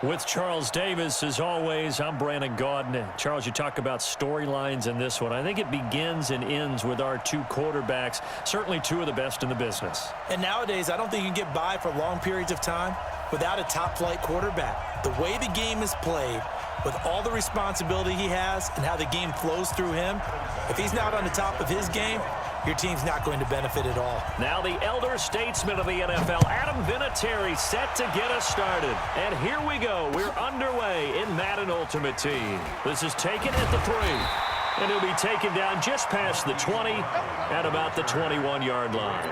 With Charles Davis, as always, I'm Brandon Gaudin. Charles, you talk about storylines in this one. I think it begins and ends with our two quarterbacks, certainly two of the best in the business. And nowadays, I don't think you can get by for long periods of time without a top-flight quarterback. The way the game is played, with all the responsibility he has and how the game flows through him, if he's not on the top of his game, your team's not going to benefit at all. Now the elder statesman of the NFL, Adam Vinatieri, set to get us started. And here we go. We're underway in Madden Ultimate Team. This is taken at the 3. And he'll be taken down just past the 20 at about the 21-yard line.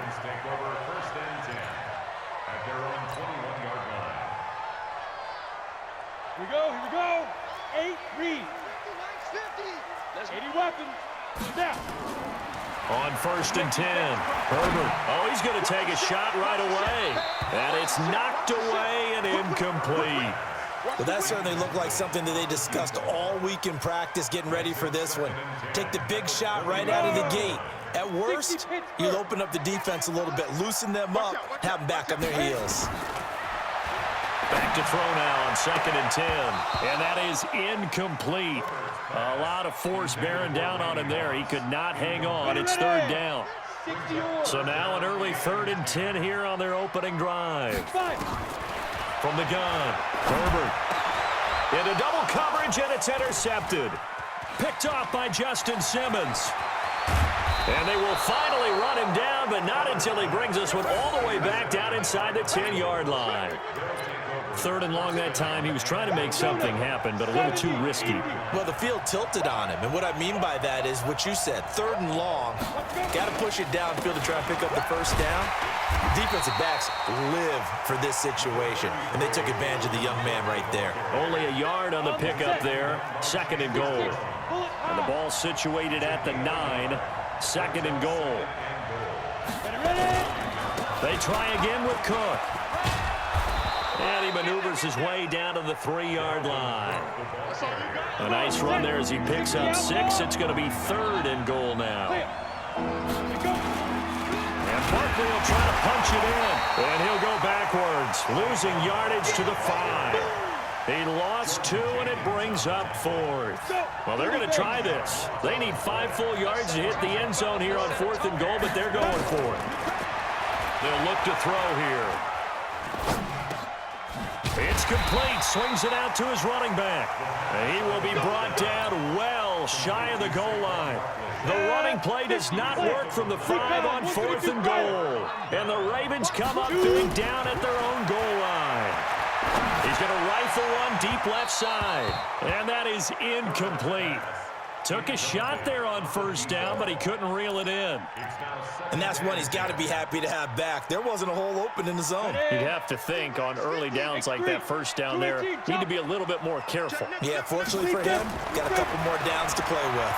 Here we go. 8, read. 80 weapons. Snap. On 1st and 10, Herbert. Oh, he's going to take a shot right away. And it's knocked away and incomplete. Well, that certainly looked like something that they discussed all week in practice getting ready for this one. Take the big shot right out of the gate. At worst, you'll open up the defense a little bit, loosen them up, have them back on their heels. Back to throw now on 2nd and 10. And that is incomplete. A lot of force bearing down on him there. He could not hang on. It's 3rd down. So now an early 3rd and 10 here on their opening drive. From the gun, Herbert. Into double coverage, and it's intercepted. Picked off by Justin Simmons. And they will finally run him down, but not until he brings us one all the way back down inside the 10-yard line. 3rd and long that time. He was trying to make something happen, but a little too risky. Well, the field tilted on him, and what I mean by that is what you said. 3rd and long, got to push it downfield to try and pick up the 1st down. Defensive backs live for this situation, and they took advantage of the young man right there. Only a yard on the pickup there. 2nd and goal. And the ball situated at the 9. 2nd and goal. They try again with Cook. And he maneuvers his way down to the 3-yard line. A nice run there as he picks up 6. It's going to be 3rd and goal now. And Barkley will try to punch it in. And he'll go backwards, losing yardage to the 5. He lost 2, and it brings up 4th. Well, they're going to try this. They need 5 full yards to hit the end zone here on 4th and goal, but they're going for it. They'll look to throw here. It's complete. Swings it out to his running back. And he will be brought down well shy of the goal line. The running play does not work from the 5 on 4th and goal. And the Ravens come up big down at their own goal line. He's going to rifle one deep left side. And that is incomplete. Took a shot there on 1st down, but he couldn't reel it in. And that's one he's got to be happy to have back. There wasn't a hole open in the zone. You'd have to think on early downs like that 1st down there, need to be a little bit more careful. Yeah, fortunately for him, got a couple more downs to play with.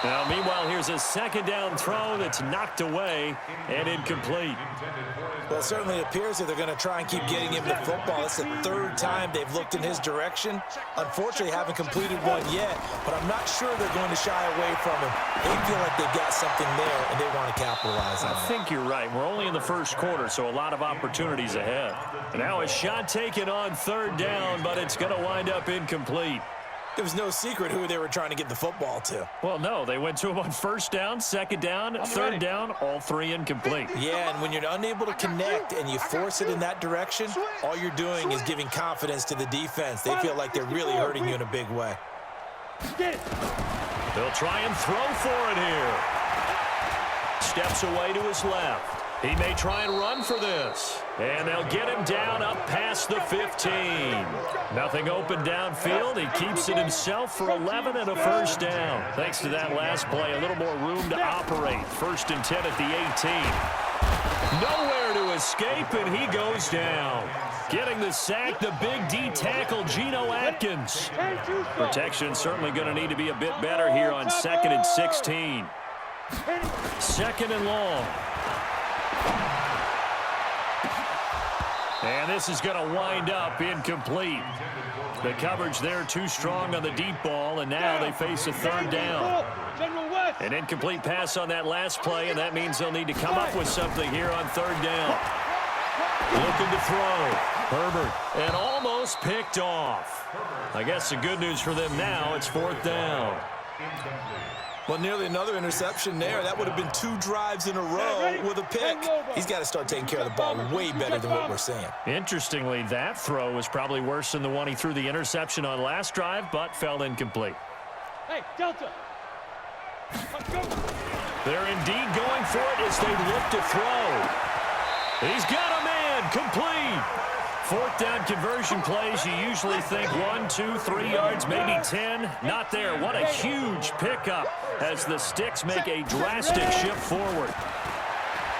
Now, meanwhile, here's a 2nd down throw that's knocked away and incomplete. Well, it certainly appears that they're going to try and keep getting him the football. It's the 3rd time they've looked in his direction. Unfortunately, haven't completed one yet, but I'm not sure they're going to shy away from him. They feel like they've got something there, and they want to capitalize on it. I think you're right. We're only in the 1st quarter, so a lot of opportunities ahead. And now a shot taken on 3rd down, but it's going to wind up incomplete. It was no secret who they were trying to get the football to. Well, no, they went to him on 1st down, 2nd down, 3rd down, all 3 incomplete. Yeah, and when you're unable to connect and you force it in that direction, all you're doing is giving confidence to the defense. They feel like they're really hurting you in a big way. They'll try and throw for it here. Steps away to his left. He may try and run for this. And they'll get him down up past the 15. Nothing open downfield. He keeps it himself for 11 and a 1st down. Thanks to that last play, a little more room to operate. 1st and 10 at the 18. Nowhere to escape, and he goes down. Getting the sack, the big D tackle, Geno Atkins. Protection certainly going to need to be a bit better here on 2nd and 16. 2nd and long. And this is going to wind up incomplete. The coverage there too strong on the deep ball, and now they face a 3rd down. An incomplete pass on that last play, and that means they'll need to come up with something here on 3rd down. Looking to throw. Herbert. And almost picked off. I guess the good news for them now, it's 4th down. Well, nearly another interception there. That would have been 2 drives in a row with a pick. He's got to start taking care of the ball way better than what we're seeing. Interestingly, that throw was probably worse than the one he threw the interception on last drive, but fell incomplete. Hey, Delta. Let's go. They're indeed going for it as they look to throw. He's got a man, complete. 4th down conversion plays, you usually think 1, 2, 3 yards, maybe 10. Not there. What a huge pickup as the sticks make a drastic shift forward.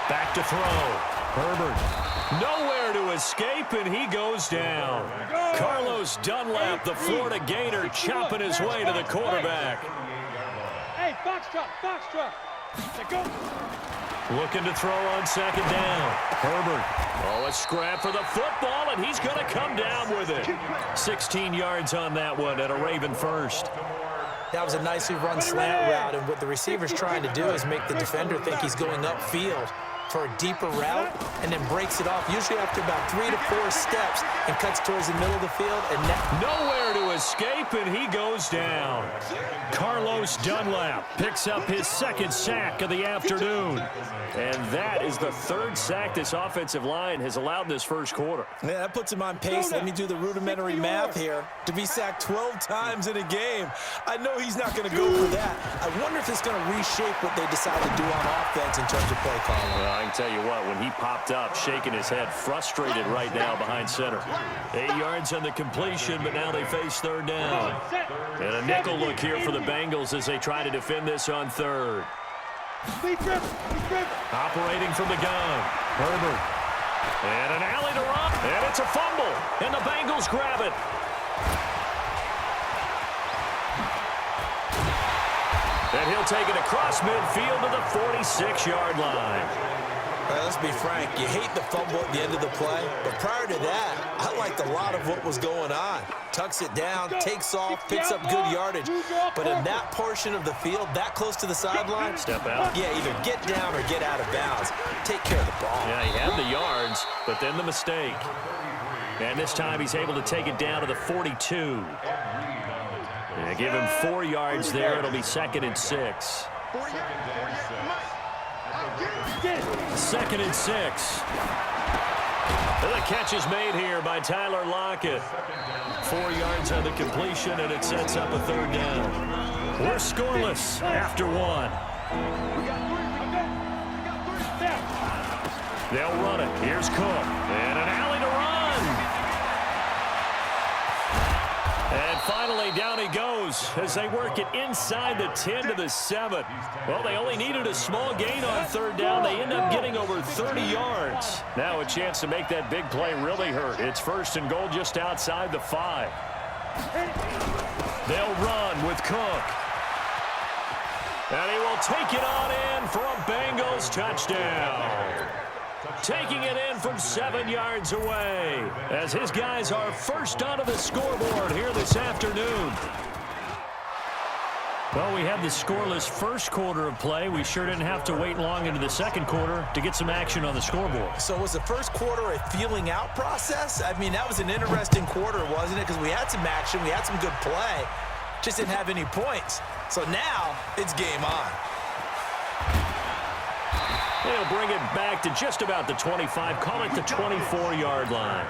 Back to throw. Herbert. Nowhere to escape, and he goes down. Carlos Dunlap, the Florida Gator, chopping his way to the quarterback. Hey, foxtrot, foxtrot. Let's go. Looking to throw on 2nd down. Herbert. Oh, a scrap for the football, and he's going to come down with it. 16 yards on that one at a Raven first. That was a nicely run slant route, and what the receiver's trying to do is make the defender think he's going upfield for a deeper route and then breaks it off, usually after about 3 to 4 steps, and cuts towards the middle of the field. And nowhere to escape, and he goes down. Carlos Dunlap picks up his 2nd sack of the afternoon. And that is the 3rd sack this offensive line has allowed this first quarter. Yeah, that puts him on pace. Let me do the rudimentary math here. To be sacked 12 times in a game, I know he's not going to go for that. I wonder if it's going to reshape what they decide to do on offense in terms of play calling. Well, I can tell you what, when he popped up, shaking his head, frustrated right now behind center. 8 yards on the completion, but now they face 3rd down. And a nickel look here for the Bengals as they try to defend this on 3rd. Operating from the gun. Herbert. And an alley to run. And it's a fumble. And the Bengals grab it. And he'll take it across midfield to the 46-yard line. Let's be frank, you hate the fumble at the end of the play, but prior to that, I liked a lot of what was going on. Tucks it down, takes off, picks up good yardage. But in that portion of the field, that close to the sideline, step out. Yeah, either get down or get out of bounds. Take care of the ball. Yeah, he had the yards, but then the mistake. And this time he's able to take it down to the 42. And give him 4 yards there. It'll be 2nd and 6. 2nd and 6. The catch is made here by Tyler Lockett. 4 yards on the completion, and it sets up a 3rd down. We're scoreless after 1. They'll run it. Here's Cook. And an alley to run. And finally, down he goes as they work it inside the 10 to the 7. Well, they only needed a small gain on 3rd down. They end up getting over 30 yards. Now a chance to make that big play really hurt. It's 1st and goal just outside the 5. They'll run with Cook. And he will take it on in for a Bengals touchdown. Taking it in from 7 yards away as his guys are first onto the scoreboard here this afternoon. Well, we had the scoreless first quarter of play. We sure didn't have to wait long into the 2nd quarter to get some action on the scoreboard. So was the first quarter a feeling out process? I mean, that was an interesting quarter, wasn't it? Because we had some action, we had some good play, just didn't have any points. So now it's game on. They'll bring it back to just about the 25, call it the 24-yard line.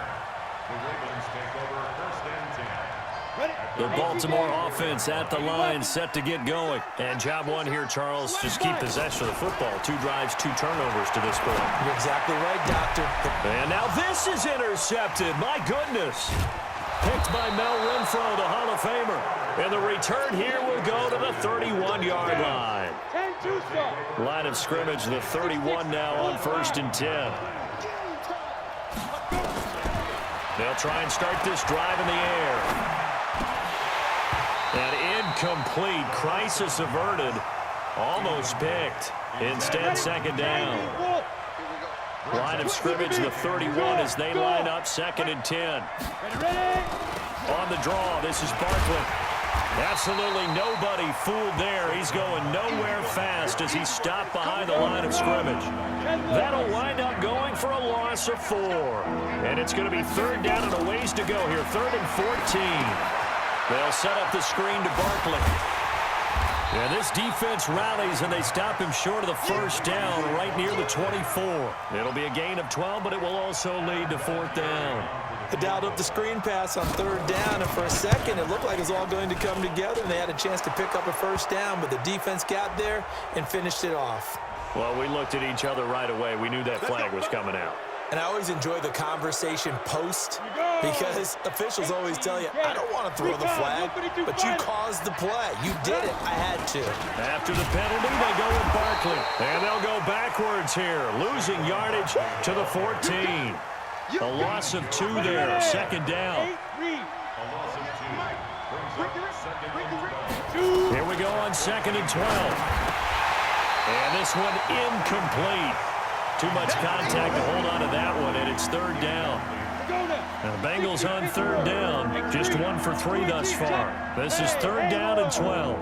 The Baltimore offense at the line, set to get going. And job one here, Charles, just keep possession of the football. 2 drives, 2 turnovers to this point. You're exactly right, Doctor. And now this is intercepted. My goodness. Picked by Mel Renfro, the Hall of Famer. And the return here will go to the 31-yard line. Line of scrimmage, the 31 now on 1st and 10. They'll try and start this drive in the air. And incomplete. Crisis averted. Almost picked. Instead, 2nd down. Line of scrimmage, the 31 as they line up 2nd and 10. On the draw, this is Barkley. Absolutely nobody fooled there. He's going nowhere fast as he's stopped behind the line of scrimmage. That'll wind up going for a loss of 4. And it's going to be third down and a ways to go here. 3rd and 14. They'll set up the screen to Barkley. And this defense rallies, and they stop him short of the first down right near the 24. It'll be a gain of 12, but it will also lead to 4th down. They dialed up the screen pass on 3rd down, and for a second it looked like it was all going to come together, and they had a chance to pick up a first down, but the defense got there and finished it off. Well, we looked at each other right away. We knew that flag was coming out. And I always enjoy the conversation post because officials always tell you, I don't want to throw the flag, but you caused the play. You did it. I had to. After the penalty, they go with Barkley. And they'll go backwards here, losing yardage to the 14. A loss of 2 there, 2nd down. Here we go on 2nd and 12. And this one incomplete. Too much contact to hold on to that one, and it's 3rd down. Now, the Bengals on 3rd down, just 1 for 3 thus far. This is 3rd down and 12.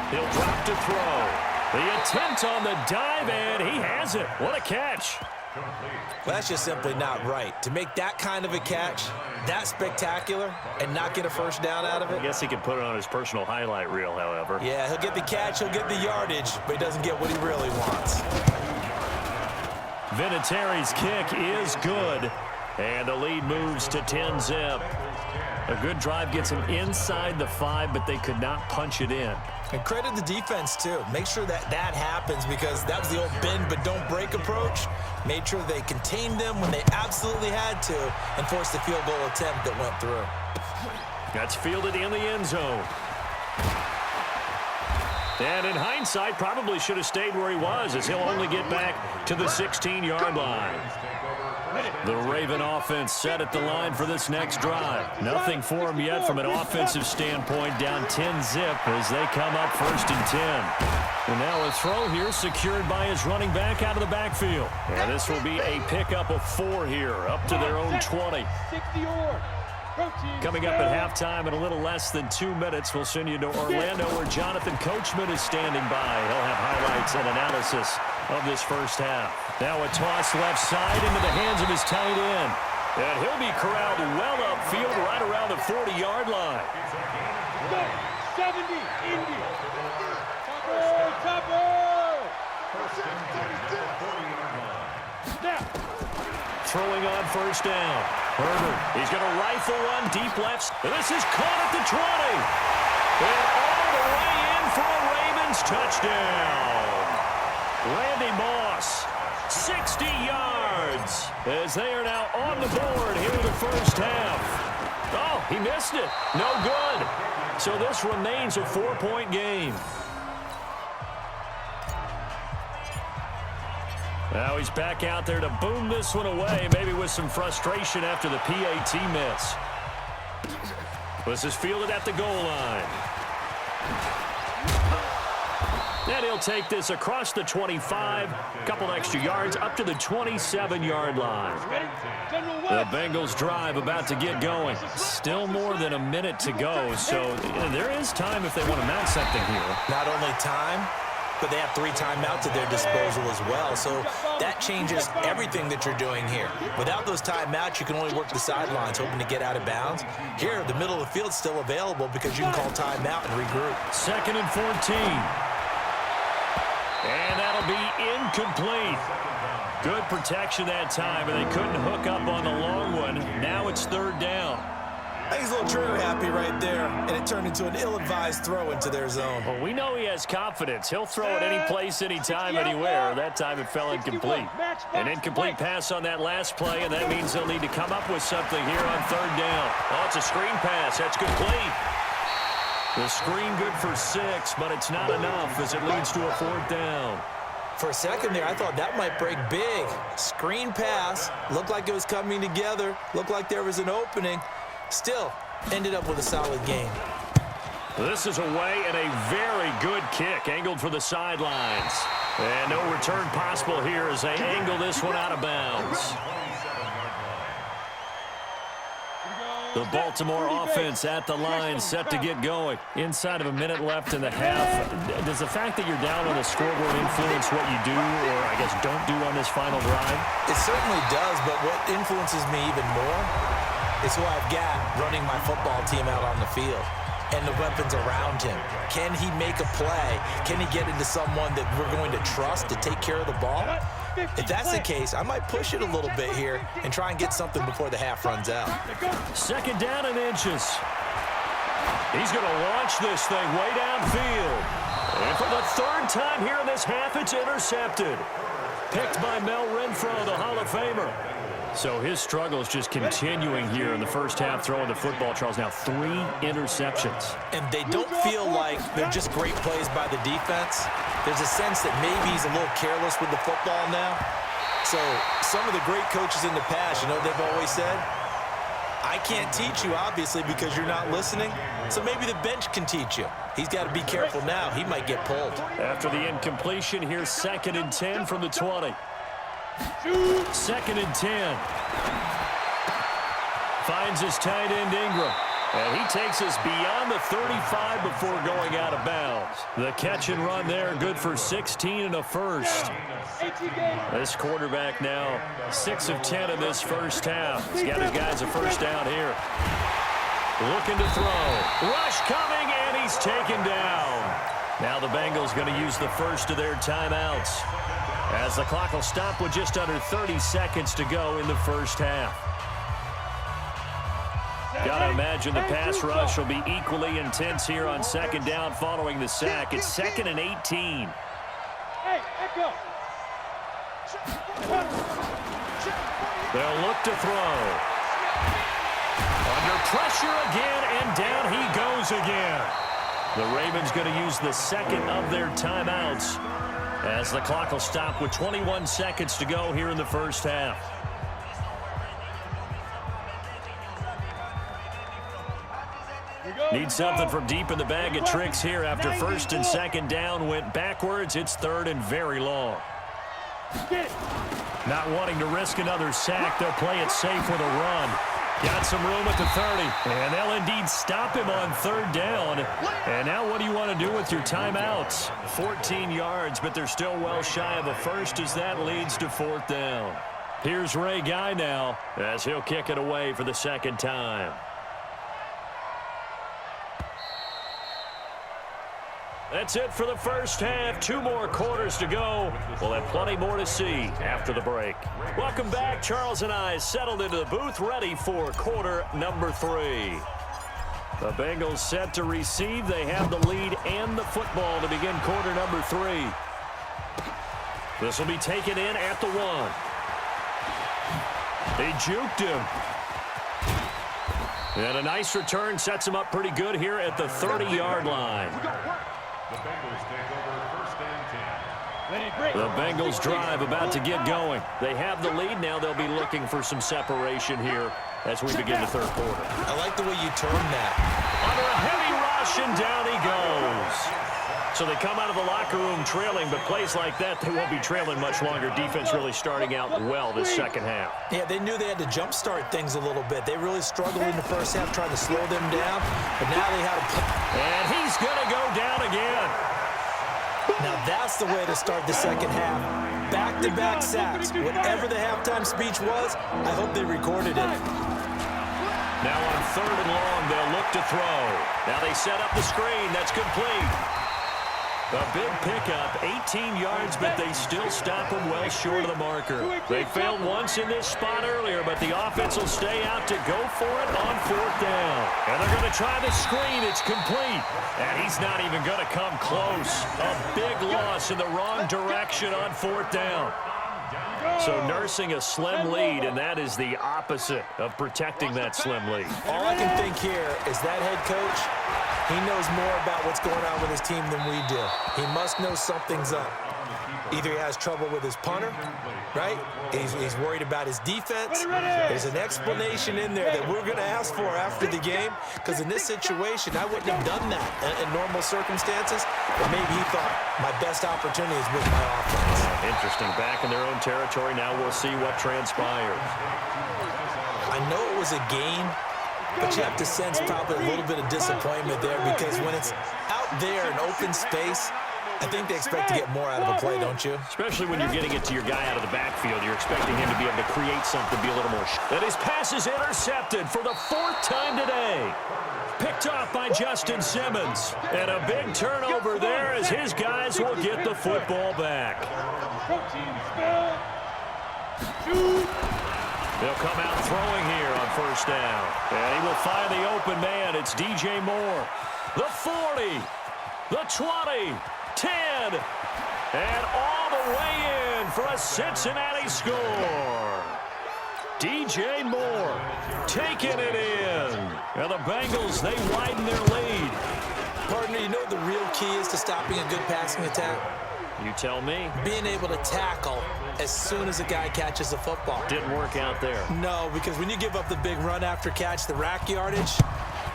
He'll drop to throw. The attempt on the dive, and he has it. What a catch. Well, that's just simply not right. To make that kind of a catch, that spectacular, and not get a first down out of it. I guess he could put it on his personal highlight reel, however. Yeah, he'll get the catch, he'll get the yardage, but he doesn't get what he really wants. Vinatieri's kick is good, and the lead moves to 10-zip. A good drive gets him inside the 5, but they could not punch it in. And credit the defense, too. Make sure that happens because that was the old bend but don't break approach. Made sure they contained them when they absolutely had to and forced the field goal attempt that went through. That's fielded in the end zone. And in hindsight, probably should have stayed where he was as he'll only get back to the 16-yard line. The Raven offense set at the line for this next drive. Nothing for him yet from an offensive standpoint, down 10-zip as they come up 1st and 10. And now a throw here secured by his running back out of the backfield. And this will be a pickup of 4 here, up to their own 20. Coming up at halftime in a little less than 2 minutes, we'll send you to Orlando where Jonathan Coachman is standing by. He'll have highlights and analysis of this first half. Now a toss left side into the hands of his tight end. And he'll be corralled well upfield right around the 40-yard line. 70, Indy. Topper. Now. Throwing on 1st down. Herbert, he's going to rifle one deep left. This is caught at the 20. And all the way in for a Ravens touchdown. Randy Moss, 60 yards, as they are now on the board here in the first half. Oh, he missed it. No good. So this remains a 4-point game. Now he's back out there to boom this one away, maybe with some frustration after the PAT miss. This is fielded at the goal line. And he'll take this across the 25, a couple extra yards, up to the 27-yard line. The Bengals drive about to get going. Still more than a minute to go, so there is time if they want to mount something here. Not only time, but they have 3 timeouts at their disposal as well. So that changes everything that you're doing here. Without those timeouts, you can only work the sidelines, hoping to get out of bounds. Here, the middle of the field's still available because you can call timeout and regroup. 2nd and 14. And that'll be incomplete. Good protection that time, but they couldn't hook up on the long one. Now it's 3rd down. I think he's a little trigger happy right there, and it turned into an ill-advised throw into their zone. Well, we know he has confidence. He'll throw it any place, anytime, anywhere. That time it fell incomplete. An incomplete pass on that last play, and that means they'll need to come up with something here on 3rd down. Oh, it's a screen pass. That's complete. The screen good for 6, but it's not enough as it leads to a 4th down. For a second there, I thought that might break big. Screen pass. Looked like it was coming together. Looked like there was an opening. Still, ended up with a solid game. This is away and a very good kick, angled for the sidelines. And no return possible here as they angle this one out of bounds. The Baltimore offense at the line, set to get going. Inside of a minute left in the half. Does the fact that you're down on the scoreboard influence what you do, or I guess don't do on this final drive? It certainly does, but what influences me even more is who I've got running my football team out on the field and the weapons around him. Can he make a play? Can he get into someone that we're going to trust to take care of the ball? If that's the case, I might push it a little bit here and try and get something before the half runs out. Second down and inches. He's going to launch this thing way downfield. And for the third time here in this half, it's intercepted. Picked by Mel Renfro, the Hall of Famer. So his struggle is just continuing here in the first half, throwing the football, Charles. Now 3 interceptions. And they don't feel like they're just great plays by the defense. There's a sense that maybe he's a little careless with the football now. So some of the great coaches in the past, you know, they've always said, I can't teach you, obviously, because you're not listening. So maybe the bench can teach you. He's got to be careful now. He might get pulled. After the incompletion, here's 2nd and 10 from the 20. 2nd and 10. Finds his tight end Ingram. And he takes us beyond the 35 before going out of bounds. The catch and run there, good for 16 and a first. This quarterback now 6 of 10 in this first half. He's got his guys a first down here. Looking to throw. Rush coming, and he's taken down. Now the Bengals going to use the first of their timeouts, as the clock will stop with just under 30 seconds to go in the first half. Got to imagine the pass rush will be equally intense here on 2nd down following the sack. It's 2nd and 18. Hey, Echo. They'll look to throw. Under pressure again, and down he goes again. The Ravens going to use the second of their timeouts, as the clock will stop with 21 seconds to go here in the first half. Need something from deep in the bag of tricks here after 1st and 2nd down went backwards. It's 3rd and very long. Not wanting to risk another sack, they'll play it safe with a run. Got some room at the 30, and they'll indeed stop him on 3rd down. And now what do you want to do with your timeouts? 14 yards, but they're still well shy of a first as that leads to 4th down. Here's Ray Guy now, as he'll kick it away for the 2nd time. That's it for the first half. 2 more quarters to go. We'll have plenty more to see after the break. Welcome back. Charles and I settled into the booth, ready for quarter number 3. The Bengals set to receive. They have the lead and the football to begin quarter number 3. This will be taken in at the 1. They juked him. And a nice return sets him up pretty good here at the 30-yard line. The Bengals drive about to get going. They have the lead. Now they'll be looking for some separation here as we begin the 3rd quarter. I like the way you turned that. Under a heavy rush, and down he goes. So they come out of the locker room trailing, but plays like that, they won't be trailing much longer. Defense really starting out well this 2nd half. Yeah, they knew they had to jumpstart things a little bit. They really struggled in the first half trying to slow them down, but now they had to... And he's going to go down again. Now that's the way to start the 2nd half. Back-to-back sacks. Whatever the halftime speech was, I hope they recorded it. Now on 3rd and long, they'll look to throw. Now they set up the screen. That's complete. A big pickup, 18 yards, but they still stop him well short of the marker. They failed once in this spot earlier, but the offense will stay out to go for it on 4th down. And they're going to try the screen. It's complete. And he's not even going to come close. A big loss in the wrong direction on 4th down. So nursing a slim lead, and that is the opposite of protecting that slim lead. All I can think here is that head coach, he knows more about what's going on with his team than we do. He must know something's up. Either he has trouble with his punter, right? He's worried about his defense. There's an explanation in there that we're going to ask for after the game, because in this situation, I wouldn't have done that in normal circumstances, but maybe he thought my best opportunity is with my offense. Interesting. Back in their own territory. Now we'll see what transpires. I know it was a game But you have to sense probably a little bit of disappointment there because when it's out there in open space, I think they expect to get more out of a play, don't you? Especially when you're getting it to your guy out of the backfield. You're expecting him to be able to create something, be a little more. And his pass is intercepted for the 4th time today. Picked off by Justin Simmons. And a big turnover there as his guys will get the football back. They'll come out throwing here on 1st down. And he will find the open man. It's DJ Moore. The 40, the 20, 10, and all the way in for a Cincinnati score. DJ Moore taking it in. And the Bengals, they widen their lead. Partner, you know what the real key is to stopping a good passing attack? You tell me. Being able to tackle as soon as a guy catches the football. Didn't work out there. No, because when you give up the big run after catch, the rack yardage,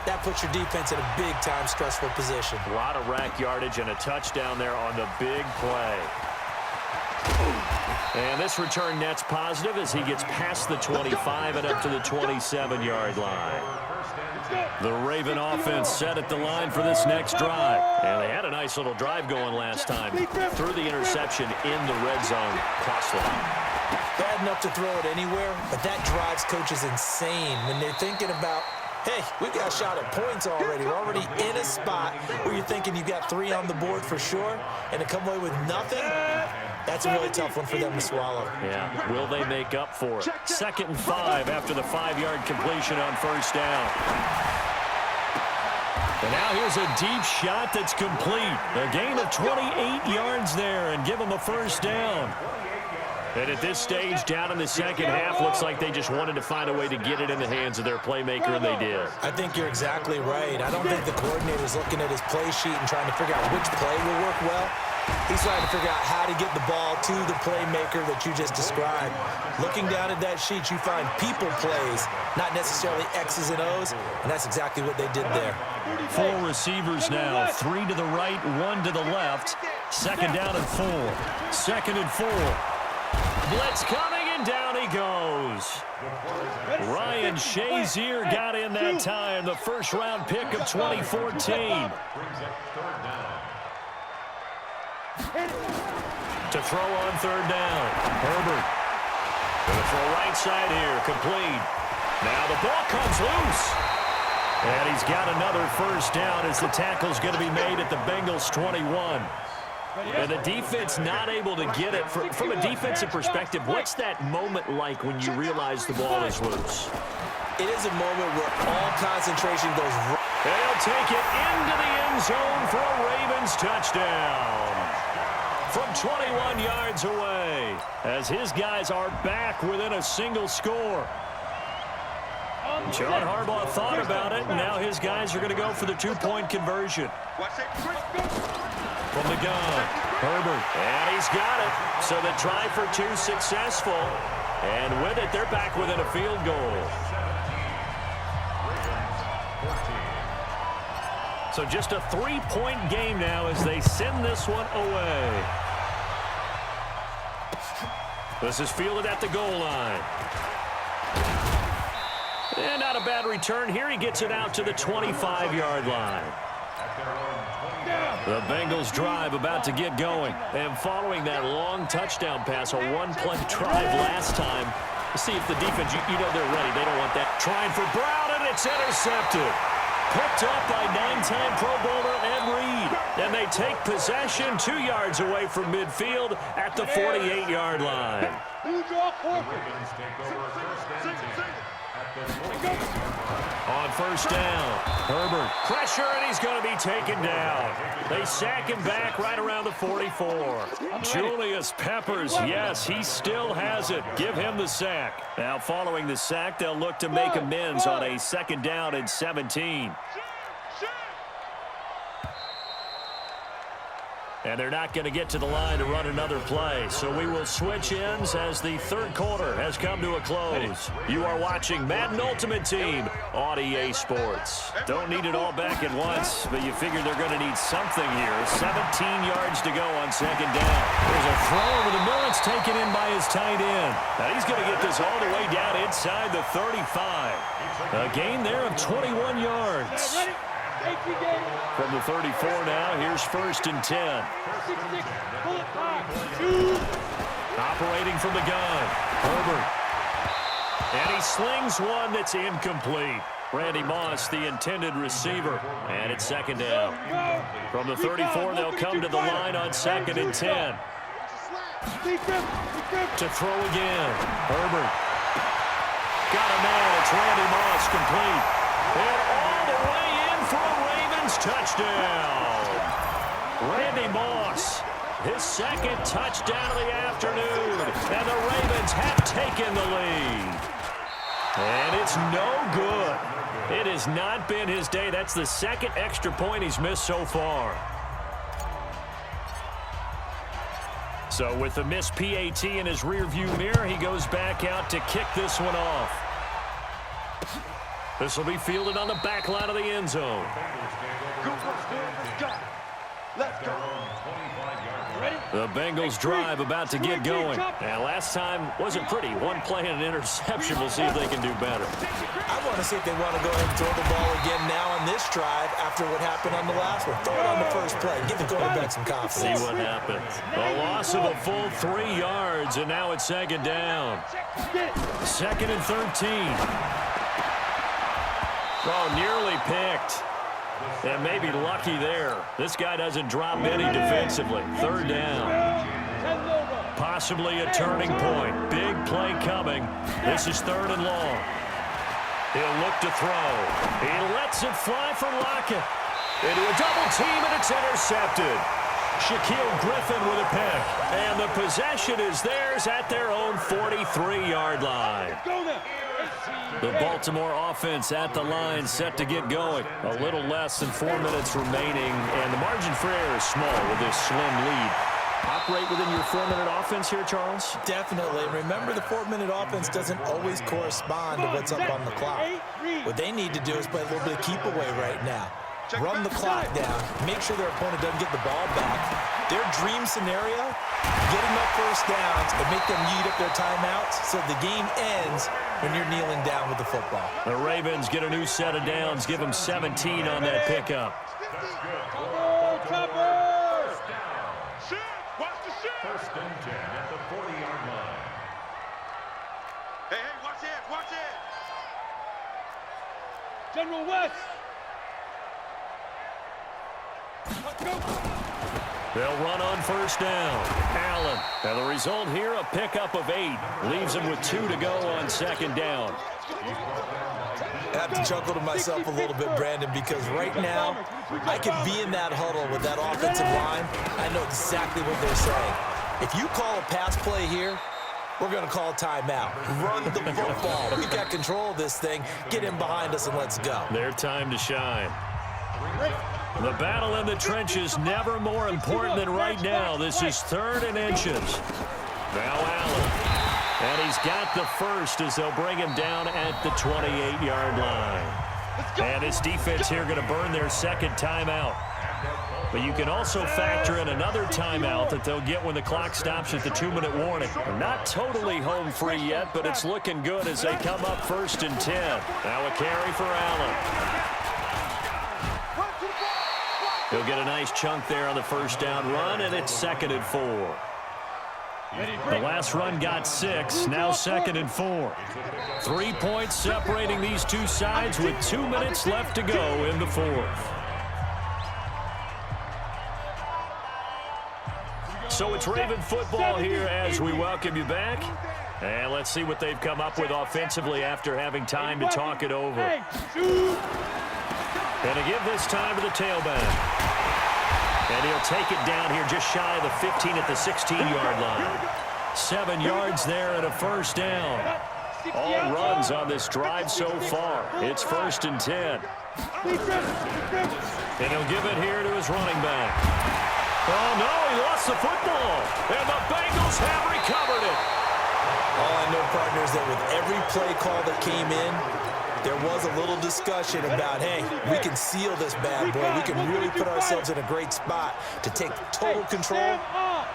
that puts your defense in a big-time stressful position. A lot of rack yardage and a touchdown there on the big play. And this return net's positive as he gets past the 25 and up to the 27-yard line. The Raven offense set at the line for this next drive. And they had a nice little drive going last time. Threw the interception in the red zone. Costly. Bad enough to throw it anywhere, but that drives coaches insane when they're thinking about, hey, we've got a shot at points already. We're already in a spot where you're thinking you've got 3 on the board for sure, and to come away with nothing, that's a really tough one for them to swallow. Yeah, will they make up for it? 2nd and 5 after the 5-yard completion on 1st down. And now here's a deep shot that's complete. A gain of 28 yards there and give them a 1st down. And at this stage, down in the 2nd half, looks like they just wanted to find a way to get it in the hands of their playmaker, and they did. I think you're exactly right. I don't think the coordinator's looking at his play sheet and trying to figure out which play will work well. He's trying to figure out how to get the ball to the playmaker that you just described. Looking down at that sheet, you find people plays, not necessarily X's and O's, and that's exactly what they did there. 4 receivers now, 3 to the right, 1 to the left. 2nd down and 4. 2nd and 4. Blitz coming, and down he goes. Ryan Shazier got in that time, the 1st-round pick of 2014. To throw on 3rd down. Herbert. Going to throw right side here, complete. Now the ball comes loose. And he's got another 1st down as the tackle's going to be made at the Bengals 21. And the defense not able to get it. From a defensive perspective, what's that moment like when you realize the ball is loose? It is a moment where all concentration goes right. They'll take it into the end zone for a Ravens touchdown. From 21 yards away, as his guys are back within a single score. John Harbaugh thought about it, and now his guys are going to go for the 2-point conversion. From the gun, Herbert, and he's got it. So the try for 2 successful, and with it, they're back within a field goal. So just a 3-point game now as they send this one away. This is fielded at the goal line. And not a bad return here. He gets it out to the 25-yard line. The Bengals drive about to get going. And following that long touchdown pass, a 1-play drive last time, see if the defense, you know they're ready. They don't want that. Trying for Brown, and it's intercepted. Picked up by 9-time Pro Bowler Ed Reed. And they take possession 2 yards away from midfield at the 48-yard line. On 1st down, Herbert, pressure, and he's going to be taken down. They sack him back right around the 44. Julius Peppers, yes, he still has it. Give him the sack. Now following the sack, they'll look to make amends on a 2nd down and 17. And they're not going to get to the line to run another play. So we will switch ends as the third quarter has come to a close. You are watching Madden Ultimate Team on EA Sports. Don't need it all back at once, but you figure they're going to need something here. 17 yards to go on second down. There's a throw over the middle. It's taken in by his tight end. Now he's going to get this all the way down inside the 35. A gain there of 21 yards. From the 34 now, here's 1st and 10. Operating from the gun, Herbert. And he slings one that's incomplete. Randy Moss, the intended receiver. And it's 2nd down. From the 34, they'll come to the line on 2nd and 10. To throw again, Herbert. Got a man, it's Randy Moss, complete. And all the way in for a Ravens touchdown. Randy Moss, his 2nd touchdown of the afternoon. And the Ravens have taken the lead. And it's no good. It has not been his day. That's the 2nd extra point he's missed so far. So with the missed PAT in his rearview mirror, he goes back out to kick this one off. This will be fielded on the back line of the end zone. Let's go. The Bengals drive about to get going. Now, last time wasn't pretty. One play and an interception. We'll see if they can do better. I want to see if they want to go ahead and throw the ball again now on this drive after what happened on the last one. Throw it on the first play. Give the quarterback some confidence. See what happens. A loss of a full 3 yards, and now it's 2nd down. 2nd and 13. Oh, nearly picked. And maybe lucky there. This guy doesn't drop any defensively. 3rd down. Possibly a turning point. Big play coming. This is 3rd and long. He'll look to throw. He lets it fly for Lockett. Into a double team, and it's intercepted. Shaquille Griffin with a pick. And the possession is theirs at their own 43-yard line. The Baltimore offense at the line, set to get going. A little less than 4 minutes remaining, and the margin for error is small with this slim lead. Operate within your 4-minute offense here, Charles? Definitely. Remember, the 4-minute offense doesn't always correspond to what's up on the clock. What they need to do is play a little bit of keep away right now. Run the clock down. Make sure their opponent doesn't get the ball back. Their dream scenario, get them up first downs and make them eat up their timeouts so the game ends when you're kneeling down with the football. The Ravens get a new set of downs, give them 17 on that pickup. First and 10 at the 40-yard line. Hey, watch it, watch it. General West. Let's go. They'll run on 1st down. Allen. And the result here, a pickup of 8. Leaves him with 2 to go on 2nd down. I have to chuckle to myself a little bit, Brandon, because right now I could be in that huddle with that offensive line. I know exactly what they're saying. If you call a pass play here, we're going to call a timeout. Run the football. We've got control of this thing. Get in behind us and let's go. Their time to shine. The battle in the trenches never more important than right now. This is 3rd and inches. Now Allen. And he's got the first as they'll bring him down at the 28-yard line. And his defense here going to burn their 2nd timeout. But you can also factor in another timeout that they'll get when the clock stops at the 2-minute warning. They're not totally home free yet, but it's looking good as they come up 1st and 10. Now a carry for Allen. He'll get a nice chunk there on the 1st down run, and it's 2nd and 4. The last run got 6, now 2nd and 4. 3 points separating these two sides with 2 minutes left to go in the 4th. So it's Raven football here as we welcome you back. And let's see what they've come up with offensively after having time to talk it over. And to give this time to the tailback. And he'll take it down here just shy of the 15 at the 16-yard line. 7 yards there and a 1st down. All runs on this drive so far. It's 1st and 10. And he'll give it here to his running back. Oh, no, he lost the football. And the Bengals have recovered it. All I know, partner, is that with every play call that came in, there was a little discussion about, hey, we can seal this bad boy. We can really put ourselves in a great spot to take total control,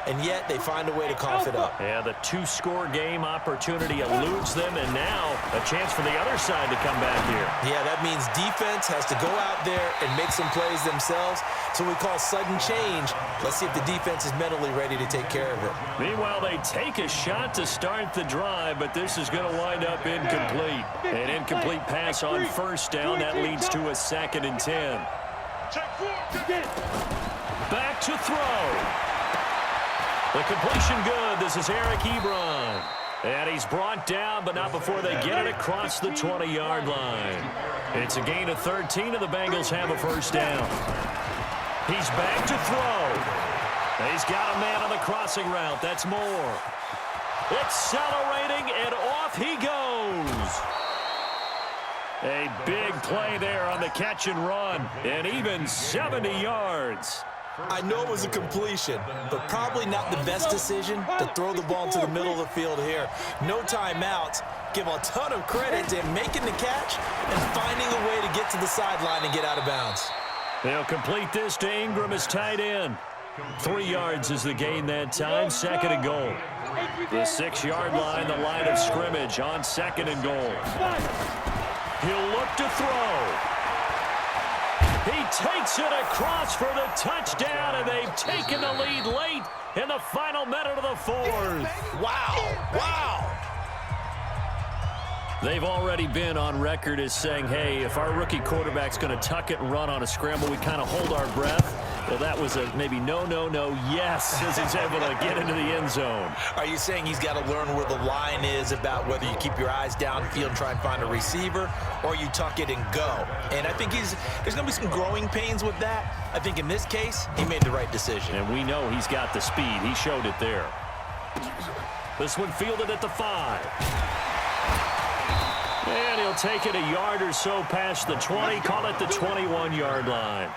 and yet they find a way to cough it up. Yeah, the two-score game opportunity eludes them, and now a chance for the other side to come back here. Yeah, that means defense has to go out there and make some plays themselves. So we call sudden change. Let's see if the defense is mentally ready to take care of it. Meanwhile, they take a shot to start the drive, but this is going to wind up incomplete. An incomplete pass on first down. That leads to a 2nd and 10. Back to throw. The completion good. This is Eric Ebron. And he's brought down, but not before they get it across the 20-yard line. It's a gain of 13, and the Bengals have a first down. He's back to throw. He's got a man on the crossing route. That's Moore. Accelerating, and off he goes. A big play there on the catch and run, and even 70 yards. I know it was a completion, but probably not the best decision to throw the ball to the middle of the field here. No timeouts. Give a ton of credit to him making the catch and finding a way to get to the sideline and get out of bounds. They'll complete this to Ingram as tight end. 3 yards is the gain that time, 2nd and goal. The 6-yard line, the line of scrimmage on 2nd and goal. He'll look to throw. He takes it across for the touchdown, and they've taken the lead late in the final minute of the 4th. Wow, wow. They've already been on record as saying, hey, if our rookie quarterback's going to tuck it and run on a scramble, we kind of hold our breath. Well, that was a maybe no, yes, as he's able to get into the end zone. Are you saying he's got to learn where the line is about whether you keep your eyes downfield and try and find a receiver, or you tuck it and go? And I think there's going to be some growing pains with that. I think in this case, he made the right decision. And we know he's got the speed. He showed it there. This one fielded at the 5. And he'll take it a yard or so past the 20, call it the 21-yard line.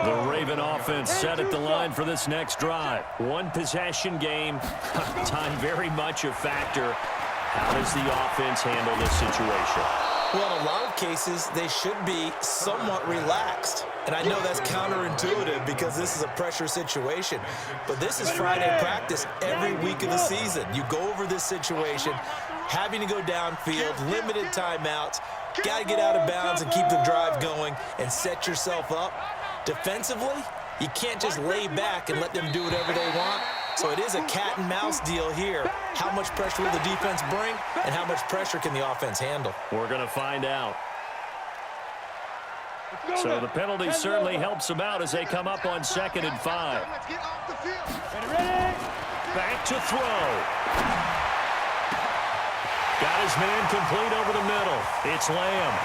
The Raven offense set at the line for this next drive. One possession game. Time very much a factor. How does the offense handle this situation? Well, in a lot of cases, they should be somewhat relaxed. And I know that's counterintuitive because this is a pressure situation. But this is Friday practice every week of the season. You go over this situation, having to go downfield, limited timeouts, got to get out of bounds and keep the drive going and set yourself up. Defensively, you can't just lay back and let them do whatever they want. So it is a cat and mouse deal here. How much pressure will the defense bring, and how much pressure can the offense handle? We're going to find out. So the penalty certainly helps them out as they come up on 2nd and 5. Back to throw. Got his man complete over the middle. It's Lamb.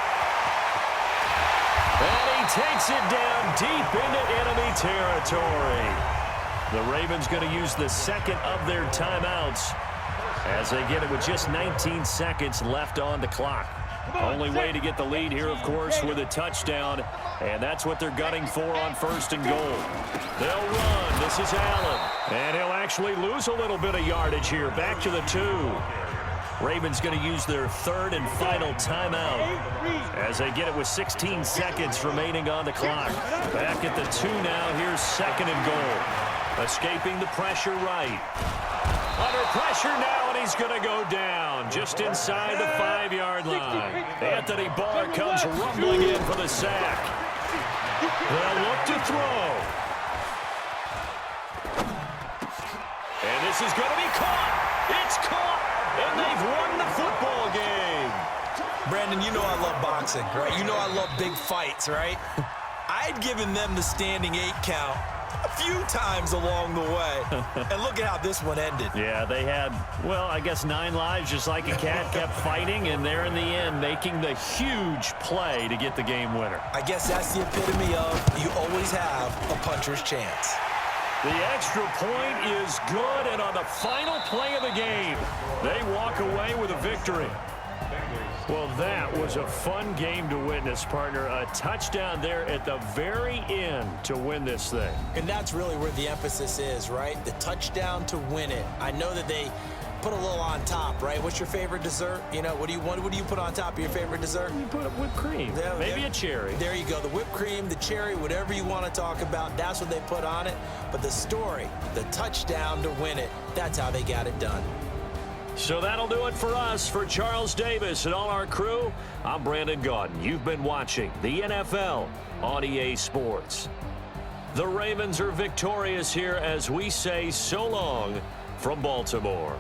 And he takes it down deep into enemy territory. The Ravens going to use the 2nd of their timeouts as they get it with just 19 seconds left on the clock. Only way to get the lead here, of course, with a touchdown, and that's what they're gunning for on 1st and goal. They'll run. This is Allen, and he'll actually lose a little bit of yardage here. Back to the 2. Ravens going to use their 3rd and final timeout as they get it with 16 seconds remaining on the clock. Back at the 2 now. Here's 2nd and goal. Escaping the pressure right. Under pressure now, and he's going to go down just inside the 5-yard line. Anthony Barr comes rumbling in for the sack. They'll look to throw. And this is going to be caught. It's caught, and they've won the football game. Brandon, you know I love boxing, right? You know I love big fights, right? I'd given them the standing 8 count a few times along the way. And look at how this one ended. Yeah, they had, well, I guess 9 lives, just like a cat, kept fighting, and they're in the end making the huge play to get the game winner. I guess that's the epitome of you always have a puncher's chance. The extra point is good, and on the final play of the game, they walk away with a victory. Well, that was a fun game to witness, partner. A touchdown there at the very end to win this thing. And that's really where the emphasis is, right? The touchdown to win it. I know that they put a little on top, right? What's your favorite dessert? You know, what do you put on top of your favorite dessert? You put whipped cream, maybe a cherry. There you go. The whipped cream, the cherry, whatever you want to talk about, that's what they put on it. But the story, the touchdown to win it, that's how they got it done. So that'll do it for us. For Charles Davis and all our crew, I'm Brandon Gaudin. You've been watching the NFL on EA Sports. The Ravens are victorious here as we say so long from Baltimore.